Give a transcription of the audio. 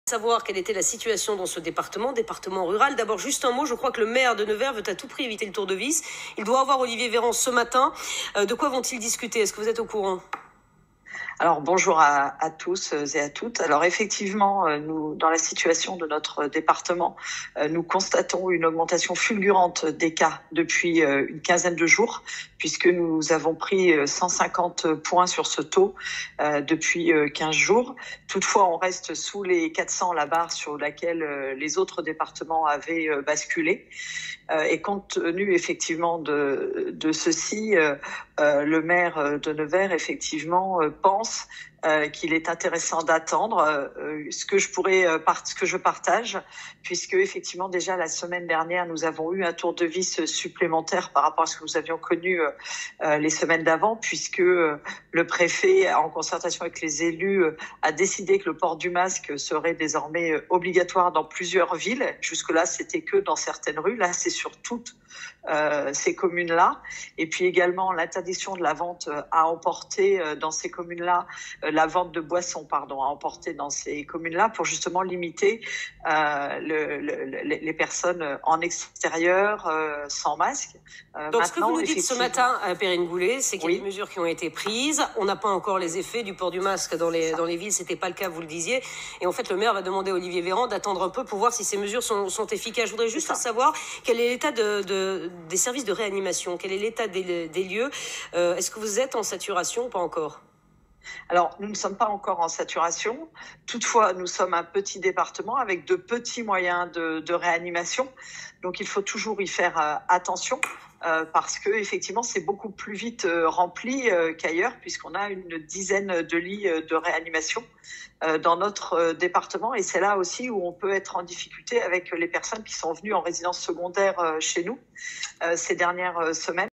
Savoir quelle était la situation dans ce département rural. D'abord, juste un mot, je crois que le maire de Nevers veut à tout prix éviter le tour de vis. Il doit avoir Olivier Véran ce matin. De quoi vont-ils discuter? Est-ce que vous êtes au courant? Alors bonjour à tous et à toutes. Alors effectivement, nous, dans la situation de notre département, nous constatons une augmentation fulgurante des cas depuis une quinzaine de jours, puisque nous avons pris 150 points sur ce taux depuis 15 jours. Toutefois, on reste sous les 400, la barre sur laquelle les autres départements avaient basculé. Et compte tenu effectivement de ceci, le maire de Nevers effectivement pense qu'il est intéressant d'attendre ce que je partage, puisque effectivement déjà la semaine dernière nous avons eu un tour de vis supplémentaire par rapport à ce que nous avions connu les semaines d'avant, puisque le préfet, en concertation avec les élus, a décidé que le port du masque serait désormais obligatoire dans plusieurs villes. Jusque-là, c'était que dans certaines rues. Là, c'est sur toutes ces communes-là. Et puis également l'interdiction de la vente à emporter dans ces communes-là, la vente de boissons, à emporter dans ces communes-là, pour justement limiter les personnes en extérieur sans masque. Donc ce que vous nous dites ce matin, Perrine Goulet, c'est qu'il y a des mesures qui ont été prises. On n'a pas encore les effets du port du masque dans les villes. C'était pas le cas, vous le disiez. Et en fait, le maire va demander à Olivier Véran d'attendre un peu pour voir si ces mesures sont efficaces. Je voudrais juste savoir quel est l'état des services de réanimation, quel est l'état des lieux. Est-ce que vous êtes en saturation ou pas encore? Alors, nous ne sommes pas encore en saturation. Toutefois, nous sommes un petit département avec de petits moyens de réanimation. Donc, il faut toujours y faire attention parce que effectivement, c'est beaucoup plus vite rempli qu'ailleurs, puisqu'on a une dizaine de lits de réanimation dans notre département. Et c'est là aussi où on peut être en difficulté avec les personnes qui sont venues en résidence secondaire chez nous ces dernières semaines.